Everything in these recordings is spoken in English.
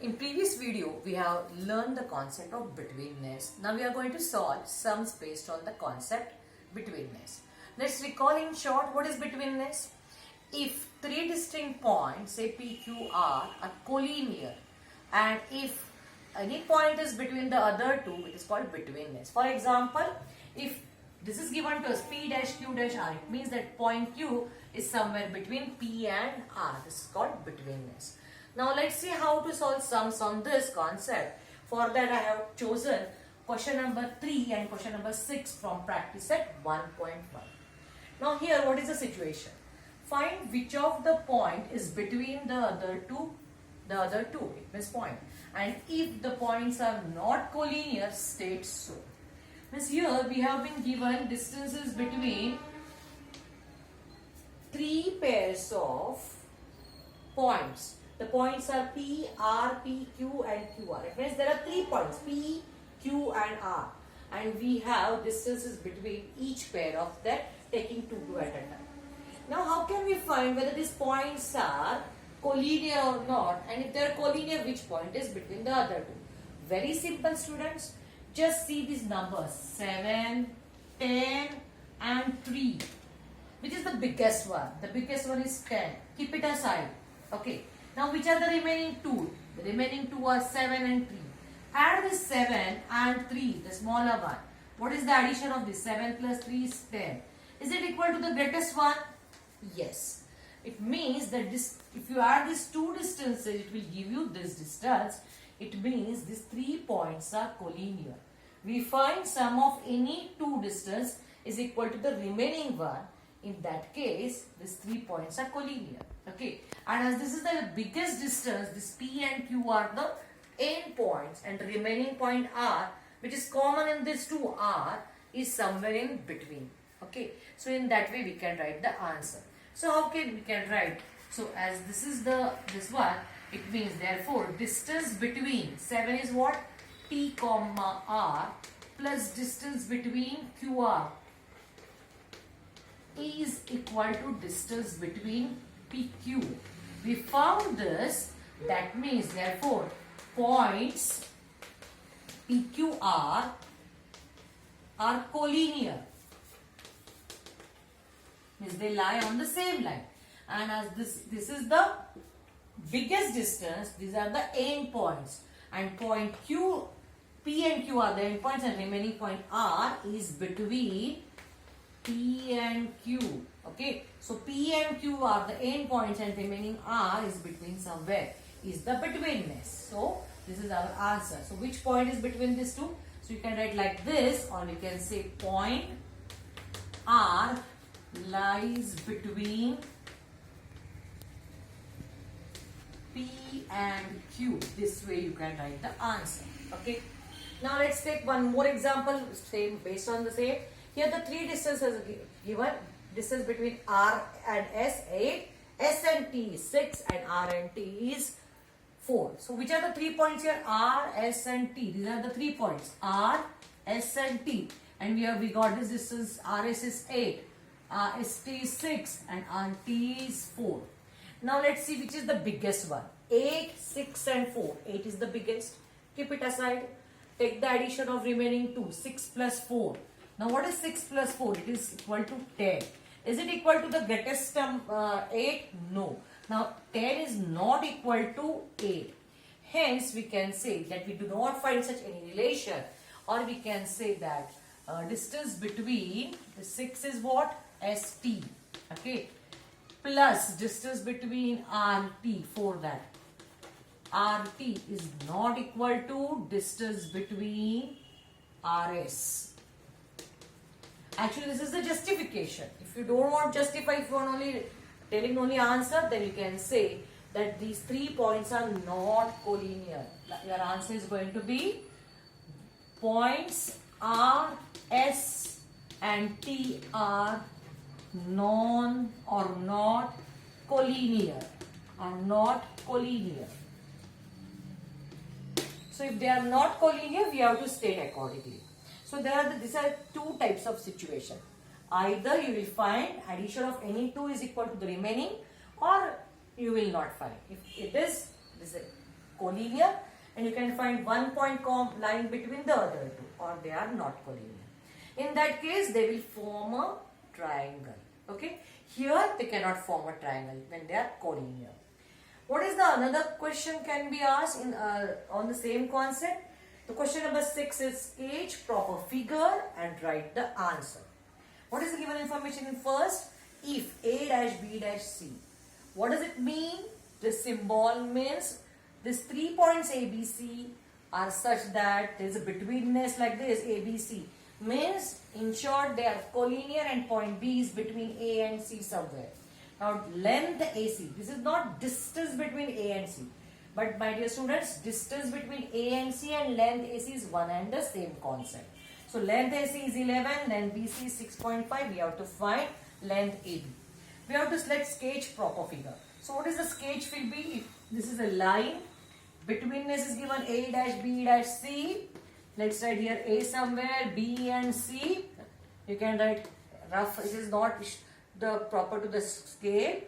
In previous video, we have learned the concept of betweenness. Now we are going to solve sums based on the concept betweenness. Let's recall in short what is betweenness. If three distinct points, say P, Q, R, are collinear, and if any point is between the other two, it is called betweenness. For example, if this is given to us P dash Q dash R, it means that point Q is somewhere between P and R. This is called betweenness. Now let's see how to solve sums on this concept. For that I have chosen question number 3 and question number 6 from practice set 1.1. Now here what is the situation? Find which of the point is between the other two, it means point. And if the points are not collinear, state so. Means here we have been given distances between three pairs of points. The points are P, R, P, Q and QR. It means there are 3 points P, Q and R. And we have distances between each pair of them, taking 2 at a time. Now how can we find whether these points are collinear or not? And if they are collinear, which point is between the other two? Very simple, students. Just see these numbers 7, 10 and 3. Which is the biggest one? The biggest one is 10. Keep it aside. Okay. Now which are the remaining 2? The remaining 2 are 7 and 3. Add this 7 and 3, the smaller one. What is the addition of this? 7 plus 3 is 10. Is it equal to the greatest one? Yes. It means that if you add these 2 distances, it will give you this distance. It means these 3 points are collinear. We find sum of any 2 distance is equal to the remaining one. In that case, these 3 points are collinear. Okay. And as this is the biggest distance, this P and Q are the end points, and the remaining point R, which is common in these two, R, is somewhere in between. Okay. So in that way we can write the answer. So how can we can write? So as this is this one, it means therefore distance between 7 is what? P comma R plus distance between QR is equal to distance between PQ. We found this. That means therefore points PQR are collinear. Means they lie on the same line. And as this is the biggest distance, these are the end points. And point Q, P and Q are the end points, and remaining point R is between P and Q. Okay. So P and Q are the end points and remaining R is between somewhere. Is the betweenness. So this is our answer. So which point is between these two? So you can write like this, or you can say point R lies between P and Q. This way you can write the answer. Okay. Now let's take one more example, same based on the same. Here the 3 distances are given. Distance between R and S 8, S and T is 6, and R and T is 4. So which are the 3 points here? R, S and T. These are the 3 points. R, S and T. And we got this distance. RS is 8, ST is 6, and RT is 4. Now let's see which is the biggest one. 8, 6 and 4. 8 is the biggest. Keep it aside. Take the addition of remaining 2. 6 plus 4. Now what is 6 plus 4? It is equal to 10. Is it equal to the greatest 8? No. Now 10 is not equal to 8. Hence we can say that we do not find such any relation. Or we can say that distance between the 6 is what? ST. Okay. Plus distance between RT for that. RT is not equal to distance between RS. Actually, this is the justification. If you don't want to justify, if you want only telling only answer, then you can say that these 3 points are not collinear. Your answer is going to be points R, S and T are non or not collinear. Are not collinear. So if they are not collinear, we have to state accordingly. So these are 2 types of situation. Either you will find addition of any 2 is equal to the remaining, or you will not find. If it is collinear, and you can find one point line between the other two, or they are not collinear. In that case, they will form a triangle. Okay. Here they cannot form a triangle when they are collinear. What is the another question can be asked in on the same concept? The question number 6 is sketch proper figure and write the answer. What is the given information in first? If A dash B dash C. What does it mean? This symbol means these 3 points ABC are such that there is a betweenness like this ABC. Means in short they are collinear and point B is between A and C somewhere. Now length AC. This is not distance between A and C. But my dear students, distance between A and C and length AC is one and the same concept. So length AC is 11, length BC is 6.5. We have to find length AB. We have to select sketch proper figure. So what is the sketch will be? This is a line. Betweenness is given A dash B dash C. Let's write here A somewhere, B and C. You can write rough. It is not the proper to the scale.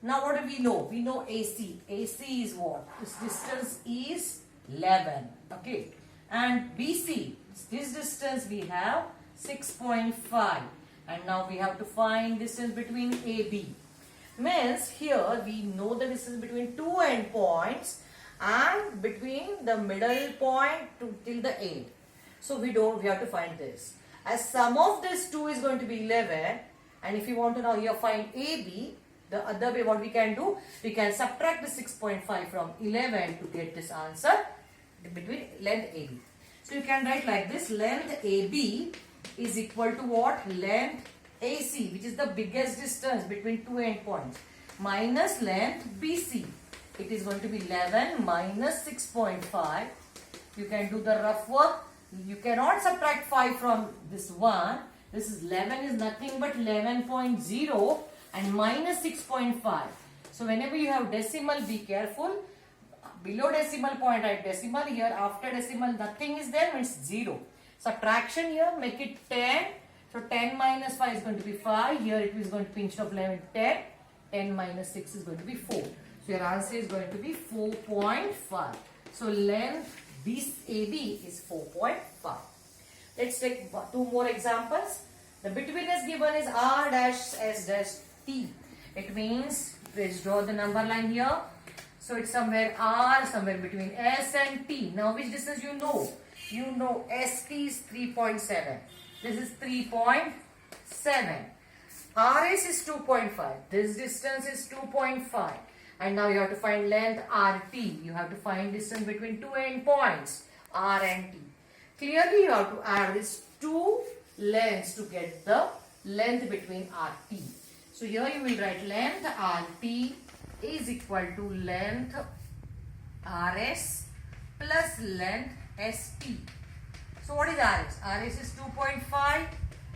Now what do we know? We know AC. AC is what? This distance is 11. Okay. And BC, this distance we have 6.5. And now we have to find distance between AB. Means here we know the distance between two endpoints and between the middle point till the end. So we have to find this. As sum of this 2 is going to be 11. And if you want to now here find AB, the other way what we can do, we can subtract the 6.5 from 11 to get this answer between length AB. So you can write like this, length AB is equal to what? Length AC, which is the biggest distance between two endpoints, minus length BC. It is going to be 11 minus 6.5. You can do the rough work. You cannot subtract 5 from this one. This is 11 is nothing but 11.0 and minus 6.5. So whenever you have decimal, be careful. Below decimal point write decimal. Here after decimal nothing is there, means 0. Subtraction here, make it 10. So 10 minus 5 is going to be 5. Here it is going to be instead of 11, 10. 10 minus 6 is going to be 4. So your answer is going to be 4.5. So length AB is 4.5. Let's take two more examples. The betweenness given is R dash S dash T. It means, let's draw the number line here. So it's somewhere R, somewhere between S and T. Now which distance you know? You know ST is 3.7. This is 3.7. RS is 2.5. This distance is 2.5. And now you have to find length RT. You have to find distance between two endpoints, R and T. Clearly you have to add these two lengths to get the length between RT. So here you will write length RT is equal to length RS plus length ST. So what is RS? RS is 2.5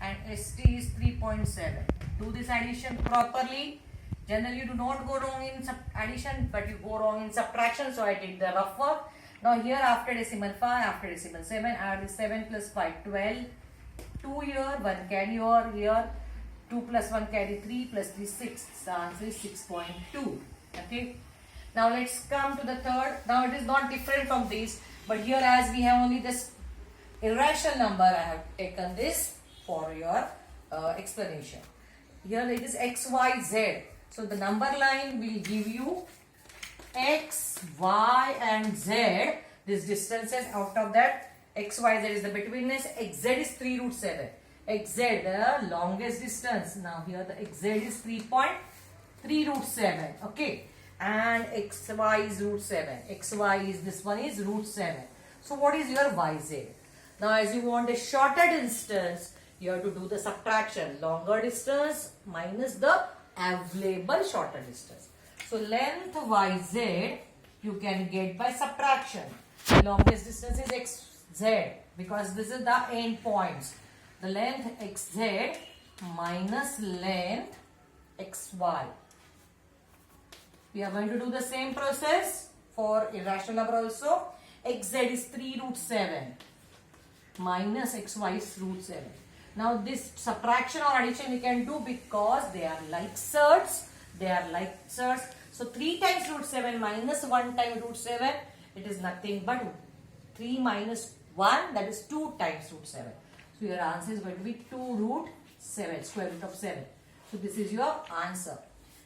and ST is 3.7. Do this addition properly. Generally you do not go wrong in addition, but you go wrong in subtraction. So I did the rough work. Now here after decimal 5, after decimal 7, add the 7 plus 5, 12. 2 here, 1 carry here. 2 plus 1 carry 3 plus 3, 6. The answer is 6.2. Okay. Now let's come to the third. Now it is not different from this, but here as we have only this irrational number, I have taken this for your explanation. Here it is x, y, z. So the number line will give you x, y and z. This distances out of that x, y, z is the betweenness. Xz is 3 root 7. Xz the longest distance. Now here the xz is 3.3 root 7. Okay. And xy is root 7. Xy is this one is root 7. So what is your yz? Now as you want a shorter distance, you have to do the subtraction. Longer distance minus the available shorter distance. So length yz you can get by subtraction. Longest distance is xz because this is the end points. The length xz minus length xy. We are going to do the same process for irrational number also. Xz is 3 root 7 minus xy is root 7. Now this subtraction or addition we can do because they are like surds. They are like surds. So 3 times root 7 minus 1 time root 7 it is nothing but 3 minus 1, that is 2 times root 7. So your answer is going to be 2 root 7, square root of 7. So this is your answer.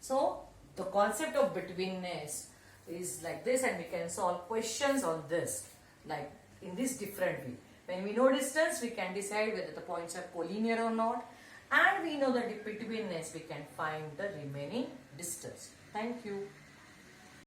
So the concept of betweenness is like this, and we can solve questions on this, like in this different way. When we know distance, we can decide whether the points are collinear or not, and we know the betweenness, we can find the remaining distance. Thank you.